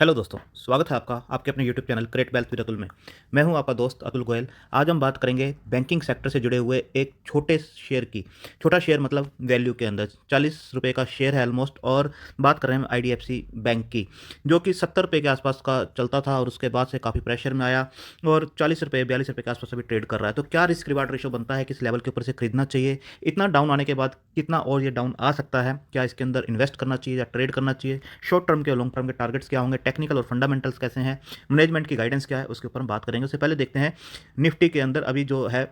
Hello दोस्तों, स्वागत है आपका आपके अपने YouTube channel create wealth with Atul में। मैं हूं आपका दोस्त अतुल गोयल। आज हम बात करेंगे बैंकिंग सेक्टर से जुड़े हुए एक छोटे शेयर की। छोटा शेयर मतलब वैल्यू के अंदर 40 रुपये का शेयर है ऑलमोस्ट। और बात कर रहे हैं आईडीएफसी बैंक की, जो कि 70 रुपये के आसपास का चलता था और उसके बाद से काफ़ी प्रेशर में आया और 40 रुपये 42 रुपये के आसपास अभी ट्रेड कर रहा है। तो क्या रिस्क रिवार्ड रेशो बनता है, किस लेवल के ऊपर से खरीदना चाहिए, इतना डाउन आने के बाद कितना और ये डाउन आ सकता है, क्या इसके अंदर इन्वेस्ट करना चाहिए या ट्रेड करना चाहिए, शॉर्ट टर्म के और लॉन्ग टर्म के टारगेट्स क्या होंगे, टेक्निकल और फंडामेंटल्स कैसे हैं, मैनेजमेंट की गाइडेंस क्या है, उसके ऊपर हम बात करेंगे। उससे पहले देखते हैं निफ्टी के अंदर अभी जो है,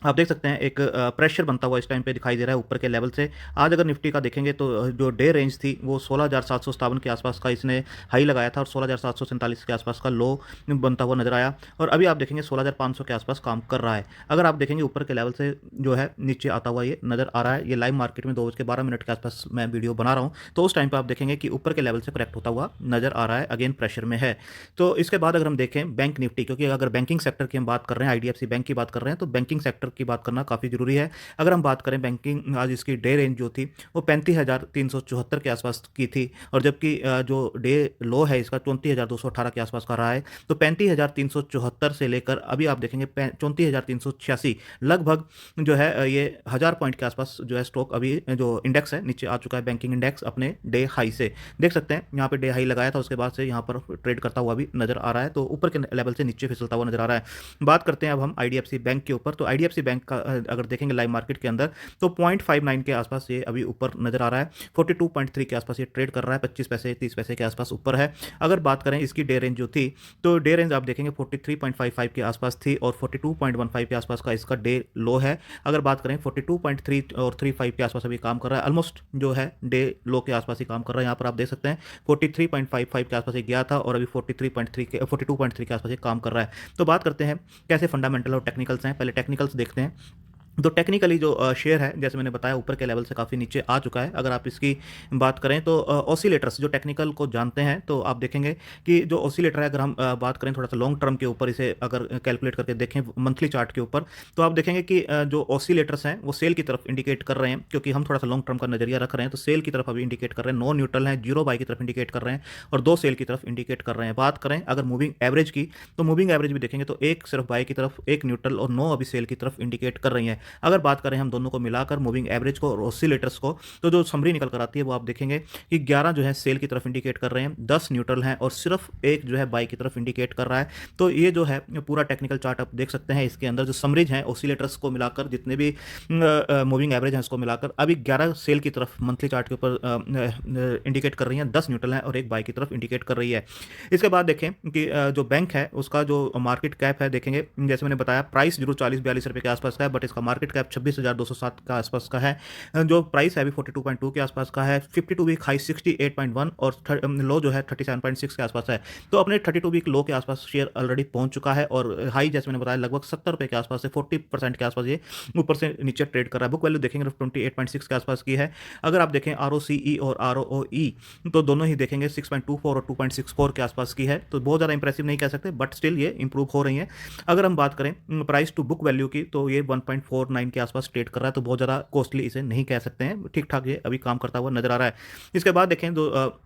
आप देख सकते हैं एक प्रेशर बनता हुआ इस टाइम पे दिखाई दे रहा है ऊपर के लेवल से। आज अगर निफ्टी का देखेंगे तो जो डे रेंज थी वो 16,757 के आसपास का इसने हाई लगाया था और 16,747 के आसपास का लो बनता हुआ नजर आया। और अभी आप देखेंगे 16,500 के आसपास काम कर रहा है। अगर आप देखेंगे ऊपर के लेवल से जो है नीचे आता हुआ ये नजर आ रहा है। ये लाइव मार्केट में 2:12 के आसपास मैं वीडियो बना रहा हूँ, तो उस टाइम पर आप देखेंगे कि ऊपर के लेवल से करेक्ट होता हुआ नजर आ रहा है, अगेन प्रेशर में है। तो इसके बाद अगर हम देखें बैंक निफ्टी, क्योंकि अगर बैंकिंग सेक्टर की हम बात कर रहे हैं, आईडीएफसी बैंक की बात कर रहे हैं, तो बैंकिंग सेक्टर की बात करना काफ़ी जरूरी है। अगर हम बात करें बैंकिंग, आज इसकी डे रेंज जो थी वो 35,374 के आसपास की थी और जबकि जो डे लो है इसका 34,218 के आसपास का रहा है। तो 35,374 से लेकर अभी आप देखेंगे 34,386, लगभग जो है ये 1,000 पॉइंट के आसपास जो है स्टॉक अभी जो इंडेक्स है नीचे आ चुका है। बैंकिंग इंडेक्स अपने डे हाई से देख सकते हैं, यहाँ पे डे हाई लगाया था, उसके बाद से यहाँ पर ट्रेड करता हुआ भी नजर आ रहा है, तो ऊपर के लेवल से नीचे फिसलता हुआ नजर आ रहा है। बात करते हैं अब हम आईडीएफसी बैंक के ऊपर। तो आईडीएफसी बैंक का अगर देखेंगे लाइव मार्केट के अंदर तो 0.59 के आसपास ये अभी ऊपर नजर आ रहा है। 42.3 के आसपास ये ट्रेड कर रहा है, 25 पैसे 30 पैसे के आसपास ऊपर है। अगर बात करें इसकी डे रेंज जो थी, तो डे रेंज आप देखेंगे 43.55 के आसपास थी और 42.15 के आसपास का इसका डे लो है। अगर बात करें 42.3 और 35 के आसपास अभी काम कर रहा है, ऑलमोस्ट जो है डे लो के आसपास ही काम कर रहा है। यहाँ पर आप देख सकते हैं 43.55 के आसपास ये गया था और अभी 42.3 के आसपास ये काम कर रहा है। तो बात करते हैं कैसे फंडामेंटल और टेक्निकल्स हैं। पहले टेक्निकल्स देखते हैं। तो टेक्निकली जो शेयर है, जैसे मैंने बताया, ऊपर के लेवल से काफ़ी नीचे आ चुका है। अगर आप इसकी बात करें तो ऑसिलेटर्स जो टेक्निकल को जानते हैं, तो आप देखेंगे कि जो ऑसिलेटर है, अगर हम बात करें थोड़ा सा लॉन्ग टर्म के ऊपर, इसे अगर कैलकुलेट करके देखें मंथली चार्ट के ऊपर, तो आप देखेंगे कि जो ऑसिलेटर्स हैं वो सेल की तरफ इंडिकेट कर रहे हैं, क्योंकि हम थोड़ा सा लॉन्ग टर्म का नजरिया रख रहे हैं। तो सेल की तरफ अभी इंडिकेट कर रहे हैं, नो न्यूट्रल है, जीरो बाई की तरफ इंडिकेट कर रहे हैं और दो सेल की तरफ इंडिकेट कर रहे हैं। बात करें अगर मूविंग एवरेज की, तो मूविंग एवरेज भी देखेंगे तो एक सिर्फ बाई की तरफ, एक न्यूट्रल और नो अभी सेल की तरफ इंडिकेट कर रही है। अगर बात करें हम दोनों को मिलाकर, मूविंग एवरेज को और ऑसिलेटर्स को, तो जो समरी निकल कर आती है वो आप देखेंगे कि 11 जो है सेल की तरफ इंडिकेट कर रहे हैं, 10 न्यूट्रल हैं और सिर्फ एक जो है बाई की तरफ इंडिकेट कर रहा है। तो ये जो है पूरा टेक्निकल चार्ट आप देख सकते हैं। इसके अंदर जो समरीज हैं ऑसिलेटर्स को मिलाकर, जितने भी मूविंग एवरेज हैं उसको मिलाकर, अभी 11 सेल की तरफ मंथली चार्ट के ऊपर इंडिकेट कर रही हैं, 10 न्यूट्रल हैं और एक बाई की तरफ इंडिकेट कर रही है। इसके बाद देखें कि जो बैंक है उसका जो मार्केट कैप है, देखेंगे जैसे मैंने बताया, प्राइस जरूर 40-42 रुपये के आसपास का है, बट इसका मार्केट कैप 26,207 का आसपास का है। जो प्राइस है अभी 42.2 के आसपास का है। 52 वीक हाई 68.1 और लो जो है 37.6 के आसपास है। तो अपने 32 वीक लो के आसपास शेयर ऑलरेडी पहुंच चुका है और हाई जैसे मैंने बताया लगभग 70 रुपये के आसपास से 40% के आसपास ये ऊपर से नीचे ट्रेड कर रहा है। बुक वैल्यू देखेंगे 28.6 के आसपास की है। अगर आप देखें ROCE और ROE, तो दोनों ही देखेंगे 6.24 और 2.64 के आसपास की है। तो बहुत ज़्यादा इंप्रेसिव नहीं कह सकते, बट स्टिल ये इंप्रूव हो रही है। अगर हम बात करें प्राइस टू बुक वैल्यू की, तो ये 1.49 के आसपास ट्रेड कर रहा है, तो बहुत ज़्यादा कॉस्टली इसे नहीं कह सकते हैं, ठीक ठाक ये अभी काम करता हुआ नजर आ रहा है। इसके बाद देखें दो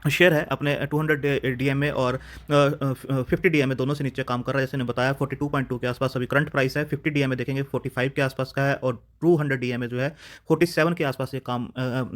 शेयर है अपने 200 डीएमए और 50 डीएमए दोनों से नीचे काम कर रहा है। जैसे मैंने बताया 42.2 के आसपास अभी करंट प्राइस है। 50 डीएमए देखेंगे 45 के आसपास का है और 200 डीएमए जो है 47 के आसपास ये काम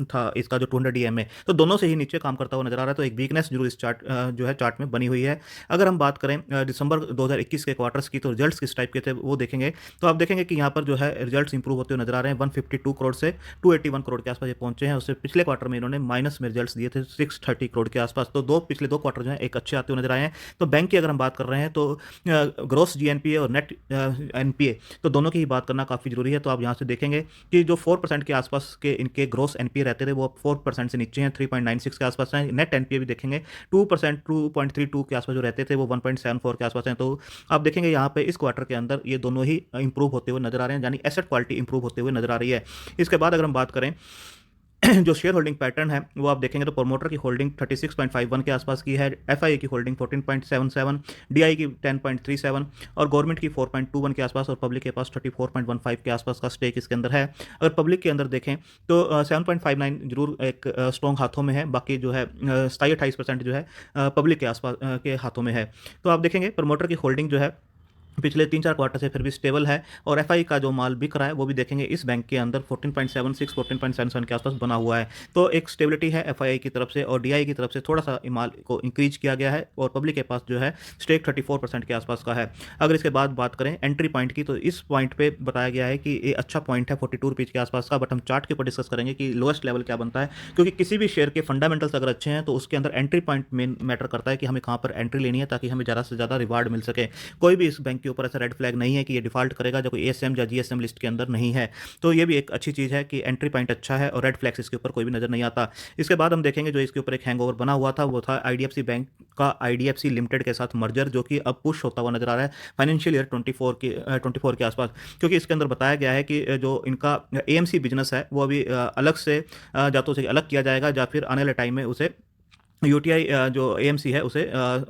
था इसका, जो 200 डीएमए, तो दोनों से ही नीचे काम करता हुआ नजर आ रहा है। तो एक वीकनेस जरूर इस चार्ट जो है चार्ट में बनी हुई है। अगर हम बात करें दिसंबर 2021 के क्वार्टर्स की, तो रिजल्ट्स किस टाइप के थे वो देखेंगे, तो आप देखेंगे कि यहाँ पर जो है रिजल्ट्स इंप्रूव होते हुए नजर आ रहे हैं। 152 करोड़ से 281 करोड़ के आसपास ये पहुंचे हैं। उससे पिछले क्वार्टर में इन्होंने माइनस में रिजल्ट्स दिए थे 630 करोड़ के आसपास। तो पिछले दो क्वार्टर जो है एक अच्छे आते हुए नजर आए हैं। तो बैंक की अगर हम बात कर रहे हैं तो ग्रोस जीएनपीए और नेट एनपीए, तो दोनों की ही बात करना काफ़ी जरूरी है। तो आप यहाँ से देखेंगे कि जो 4% के आसपास के इनके ग्रोस एनपीए रहते थे वो अब 4% से नीचे हैं, 3.96 के आसपास हैं। नेट एनपीए भी देखेंगे 2%, 2.32 के आसपास जो रहते थे वो 1.74 के आसपास हैं। तो आप देखेंगे यहाँ पे इस क्वार्टर के अंदर ये दोनों ही इंप्रूव होते हुए नजर आ रहे हैं, यानी एसेट क्वालिटी इंप्रूव होते हुए नजर आ रही है। इसके बाद अगर हम बात करें जो शेयर होल्डिंग पैटर्न है वो आप देखेंगे तो प्रोमोटर की होल्डिंग 36.51 के आसपास की है, एफआईए की होल्डिंग 14.77, डीआई की 10.37 और गवर्नमेंट की 4.21 के आसपास, और पब्लिक के पास 34.15 के आसपास का स्टेक इसके अंदर है। अगर पब्लिक के अंदर देखें तो 7.59 जरूर एक स्ट्रॉन्ग हाथों में है, बाकी जो है 27-28% जो है पब्लिक के आसपास के हाथों में है। तो आप देखेंगे प्रमोटर की होल्डिंग जो है पिछले 3-4 क्वार्टर से फिर भी स्टेबल है, और एफआई का जो माल बिक रहा है वो भी देखेंगे इस बैंक के अंदर 14.76 14.77 के आसपास बना हुआ है। तो एक स्टेबिलिटी है एफआई की तरफ से, और डीआई की तरफ से थोड़ा सा माल को इंक्रीज किया गया है, और पब्लिक के पास जो है स्टेक 34% के आसपास का है। अगर इसके बाद बात करें एंट्री पॉइंट की, तो इस पॉइंट पे बताया गया है कि ये अच्छा पॉइंट है 42 रुपीज़ के आसपास का, बट हम चार्ट के ऊपर डिस्कस करेंगे कि लोएस्ट लेवल क्या बनता है, क्योंकि किसी भी शेयर के फंडामेंटल्स अगर अच्छे हैं तो उसके अंदर एंट्री पॉइंट मेन मैटर करता है कि हमें कहाँ पर एंट्री लेनी है ताकि हमें ज़्यादा से ज़्यादा रिवार्ड मिल सके। कोई भी इस बैंक के ऊपर ऐसा रेड फ्लैग नहीं है कि ये डिफॉल्ट करेगा जो कोई एएसएम या जीएसएम लिस्ट के अंदर नहीं है। तो ये भी एक अच्छी चीज़ है कि एंट्री पॉइंट अच्छा है और रेड फ्लैग्स इसके ऊपर कोई भी नजर नहीं आता। इसके बाद हम देखेंगे जो इसके ऊपर एक हैंगओवर बना हुआ था वो था आईडीएफसी बैंक का आईडीएफसी लिमिटेड के साथ मर्जर, जो कि अब पुश होता हुआ नजर आ रहा है फाइनेंशियल ईयर 24 के आसपास, क्योंकि इसके अंदर बताया गया है कि जो इनका एएमसी बिजनेस है वो अभी अलग से जातों से अलग किया जाएगा, या फिर आने वाले टाइम में उसे यूटीआई जो एएमसी है उसे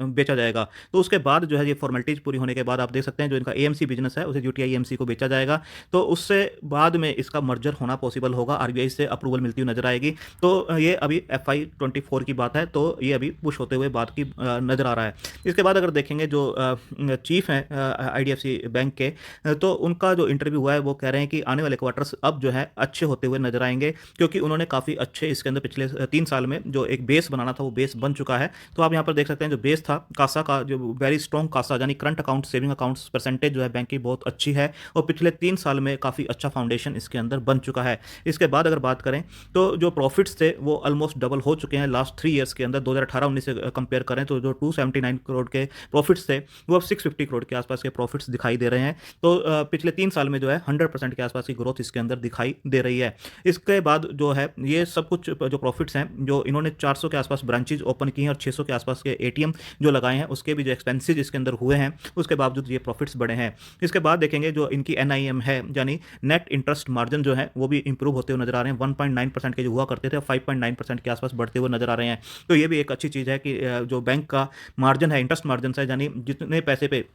बेचा जाएगा। तो उसके बाद जो है ये फॉर्मेलिटीज़ पूरी होने के बाद आप देख सकते हैं जो इनका एएमसी बिजनेस है उसे यूटीआई एएमसी को बेचा जाएगा। तो उससे बाद में इसका मर्जर होना पॉसिबल होगा, आरबीआई से अप्रूवल मिलती हुई नजर आएगी। तो ये अभी एफआई 24 की बात है, तो ये अभी पुश होते हुए बात की नज़र आ रहा है। इसके बाद अगर देखेंगे जो चीफ हैं आईडीएफसी बैंक के, तो उनका जो इंटरव्यू हुआ है वो कह रहे हैं कि आने वाले क्वार्टर्स अब जो है अच्छे होते हुए नजर आएंगे, क्योंकि उन्होंने काफ़ी अच्छे इसके अंदर पिछले 3 साल में जो एक बेस बनाना था वो बेस बन चुका है। तो आप यहाँ पर देख सकते हैं जो बेस था कासा का, जो वेरी स्ट्रॉन्ग कासा यानी current account saving accounts percentage जो है बैंक की बहुत अच्छी है, और पिछले 3 साल में काफ़ी अच्छा फाउंडेशन इसके अंदर बन चुका है। इसके बाद अगर बात करें तो जो प्रॉफिट्स थे वो ऑलमोस्ट डबल हो चुके हैं लास्ट 3 ईयर्स के अंदर। 2018-19 से कंपेयर करें तो जो 279 करोड़ के प्रॉफिट्स थे वो अब 650 करोड़ के आसपास के प्रॉफिट्स दिखाई दे रहे हैं। तो पिछले 3 साल में जो है 100% के आसपास की ग्रोथ इसके अंदर दिखाई दे रही है। इसके बाद जो है ये सब कुछ जो प्रॉफिट्स हैं जो इन्होंने 400 के आसपास ब्रांचेज ओपन की हैं और 600 के आसपास के एटीएम जो लगाए हैं उसके भी जो एक्सपेंसेस इसके अंदर हुए हैं उसके बावजूद ये प्रॉफिट्स बढ़े हैं। इसके बाद देखेंगे जो इनकी एनआईएम है यानी नेट इंटरेस्ट मार्जिन जो है वो भी इंप्रूव होते हुए नजर आ रहे हैं। 1.9% के जो हुआ करते थे 5.9% के आसपास बढ़ते हुए नजर आ रहे हैं। तो ये भी एक अच्छी चीज़ है कि जो बैंक का मार्जिन है इंटरेस्ट मार्जिन है, यानी जितने पैसे पे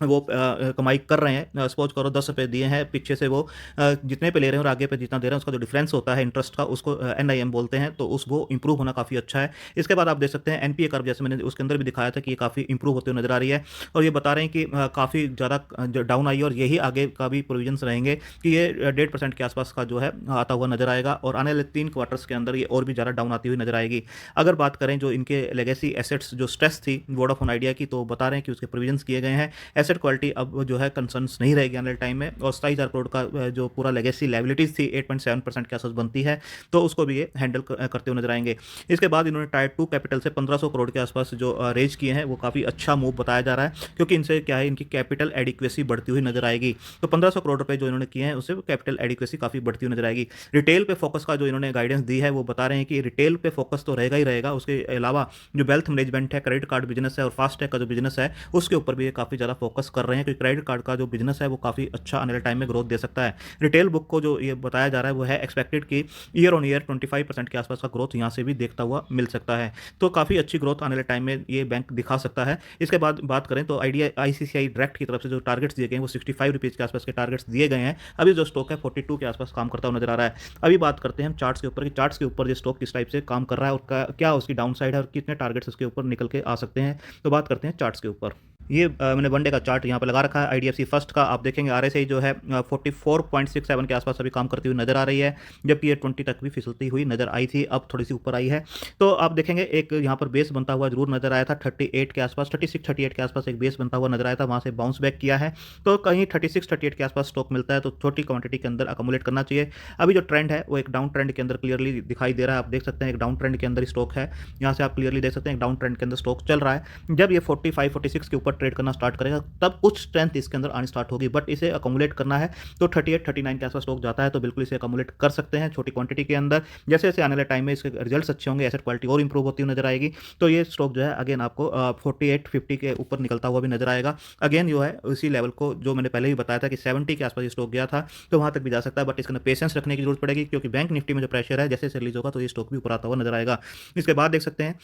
वो कमाई कर रहे हैं, सपोज करो 10 रुपये दिए हैं पीछे से वो जितने पे ले रहे हैं और आगे पे जितना दे रहे हैं उसका जो डिफरेंस होता है इंटरेस्ट का उसको एनआईएम बोलते हैं। तो उसको इंप्रूव होना काफ़ी अच्छा है। इसके बाद आप देख सकते हैं एनपीए कर्व, जैसे मैंने उसके अंदर भी दिखाया था कि ये काफ़ी इंप्रूव होते हुए नजर आ रही है, और ये बता रहे हैं कि काफ़ी ज़्यादा डाउन आई और यही आगे का भी प्रोविजंस रहेंगे कि ये 1.5% के आसपास का जो है आता हुआ नजर आएगा, और आने वाले 3 क्वार्टर्स के अंदर ये और भी ज़्यादा डाउन आती हुई नजर आएगी। अगर बात करें जो इनके लेगेसी एसेट्स जो स्ट्रेस थी वोडाफोन आइडिया की, तो बता रहे हैं कि उसके प्रोविजंस किए गए हैं। एसेट क्वालिटी अब जो है कंसर्न्स नहीं रहेगी आने वाले टाइम में, और 27,000 करोड़ का जो पूरा लेगेसी लायबिलिटीज थी 8.7% के आसपास बनती है, तो उसको भी ये हैंडल करते हुए नजर आएंगे। इसके बाद इन्होंने टायर 2 कैपिटल से 1500 करोड़ के आसपास जो रेज किए हैं वो काफ़ी अच्छा मूव बताया जा रहा है, क्योंकि इनसे क्या है इनकी कैपिटल एडिक्वेसी बढ़ती हुई नजर आएगी। तो 1500 करोड़ रुपए जो इन्होंने किए हैं उससे कैपिटल एडिक्वेसी काफ़ी बढ़ती हुई नजर आएगी। रिटेल पे फोकस का जो इन्होंने गाइडेंस दी है वो बता रहे हैं कि रिटेल पे फोकस तो रहेगा ही रहेगा, उसके अलावा जो वेल्थ मैनेजमेंट है, क्रेडिट कार्ड बिजनेस है और फास्टैग का जो बिजनेस है उसके ऊपर भी ये काफ़ी ज़्यादा फोकस कर रहे हैं, क्योंकि क्रेडिट कार्ड का जो बिजनेस है वो काफ़ी अच्छा आने वाले टाइम में ग्रोथ दे सकता है। रिटेल बुक को जो ये बताया जा रहा है वो है एक्सपेक्टेड कि ईयर ऑन ईयर 25% के आसपास का ग्रोथ यहाँ से भी देखता हुआ मिल सकता है। तो काफ़ी अच्छी ग्रोथ आने वाले टाइम में ये बैंक दिखा सकता है। इसके बाद बात करें तो आईसीआईसीआई डायरेक्ट की तरफ से जो टारगेट्स दिए गए हैं वो 65 रुपीज़ के आसपास के टारगेट्स दिए गए हैं। अभी जो स्टॉक है 42 के आसपास काम करता हुआ नजर आ रहा है। अभी बात करते हैं हम चार्ट्स के ऊपर कि चार्ट्स के ऊपर ये स्टॉक किस टाइप से काम कर रहा है और क्या उसकी डाउन साइड है और कितने टारगेट्स उसके ऊपर निकल के आ सकते हैं। तो बात करते हैं चार्ट्स के ऊपर। ये मैंने वनडे का चार्ट यहाँ पर लगा रखा है। आईडीएफसी फर्स्ट का आप देखेंगे आरएसआई जो है 44.67 के आसपास अभी काम करती हुई नजर आ रही है, जबकि ये 20 तक भी फिसलती हुई नजर आई थी, अब थोड़ी सी ऊपर आई है। तो आप देखेंगे एक यहाँ पर बेस बनता हुआ जरूर नजर आया था 38 के आसपास, 36-38 के आसपास एक बेस बनता हुआ नजर आया था, वहाँ से बाउंस बैक किया है। तो कहीं 36-38 के आसपास स्टॉक मिलता है तो छोटी क्वांटिटी के अंदर अकोमुलेट करना चाहिए। अभी जो ट्रेंड है वो एक डाउन ट्रेंड के अंदर क्लियरली दिखाई दे रहा है। आप देख सकते हैं एक डाउन ट्रेंड के अंदर स्टॉक है, यहाँ से आप क्लियरली देख सकते हैं एक डाउन ट्रेंड के अंदर स्टॉक चल रहा है। जब ये 45-46 के ऊपर ट्रेड करना स्टार्ट करेगा तब कुछ स्ट्रेंथ इसके अंदर आनी स्टार्ट होगी, बट इसे अकोमुलेट करना है तो 38-39 के आसपास स्टॉक जाता है तो बिल्कुल इसे अकोमुलेट कर सकते हैं छोटी क्वांटिटी के अंदर। जैसे जैसे आने वाले टाइम में इसके रिजल्ट्स अच्छे होंगे, एसेट क्वालिटी और इंप्रूव होती हुई नजर आएगी, तो ये स्टॉक जो है अगेन आपको 48-50 के ऊपर निकलता हुआ भी नजर आएगा। अगेन जो है उसी लेवल को जो मैंने पहले ही बताया था कि 70 के आसपास ये स्टॉक गया था, तो वहाँ तक भी जा सकता है, बट इसके अंदर पेशेंस रखने की जरूरत पड़ेगी क्योंकि बैंक निफ्टी में जो प्रेशर है जैसे जैसे रिलीज होगा तो ये स्टॉक भी ऊपर आता हुआ नजर आएगा। इसके बाद देख सकते हैं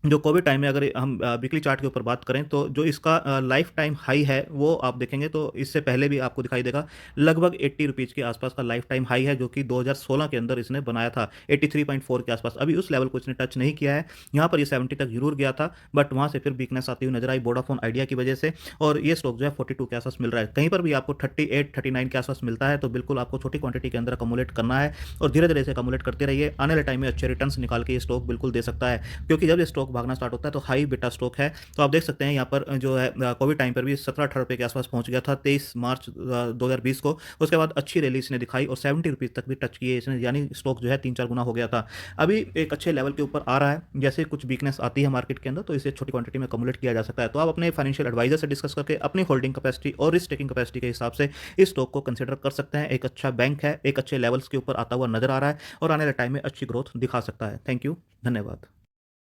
जो कोविड टाइम में अगर हम वीकली चार्ट के ऊपर बात करें तो जो इसका लाइफ टाइम हाई है वो आप देखेंगे तो इससे पहले भी आपको दिखाई देगा लगभग 80 रुपीज़ के आसपास का लाइफ टाइम हाई है जो कि 2016 के अंदर इसने बनाया था 83.4 के आसपास। अभी उस लेवल को इसने टच नहीं किया है, यहाँ पर ये 70 तक जरूर गया था बट वहाँ से फिर वीकनेस आती हुई नजर आई वोडाफोन आइडिया की वजह से, और ये स्टॉक जो है 42 के आसपास मिल रहा है। कहीं पर भी आपको 38-39 के आसपास मिलता है तो बिल्कुल आपको छोटी क्वांटिटी के अंदर अकोमुलेट करना है और धीरे धीरे से अकोमुलेट करते रहिए। आने वाले टाइम में अच्छे रिटर्न्स निकाल के ये स्टॉक बिल्कुल दे सकता है, क्योंकि जब ये स्टॉक भागना स्टार्ट होता है तो हाई बीटा स्टॉक है। तो आप देख सकते हैं यहाँ पर जो है कोविड टाइम पर भी 17-18 रुपये के आसपास पहुंच गया था 23 मार्च 2020 को। उसके बाद अच्छी रैली इसने दिखाई और 70 रुपीज़ तक भी टच किए इसने, यानी स्टॉक जो है 3-4 गुना हो गया था। अभी एक अच्छे लेवल के ऊपर आ रहा है, जैसे कुछ वीकनेस आती है मार्केट के अंदर तो इसे छोटी क्वांटिटी में अकोमुलेट किया जा सकता है। तो आप अपने फाइनेंशियल एडवाइजर से डिस्कस करके अपनी होल्डिंग कैपेसिटी और रिस्क टेकिंग कैपेसिटी के हिसाब से इस स्टॉक को कंसिडर कर सकते हैं। एक अच्छा बैंक है, एक अच्छे लेवल्स के ऊपर आता हुआ नजर आ रहा है और आने वाले टाइम में अच्छी ग्रोथ दिखा सकता है। थैंक यू, धन्यवाद।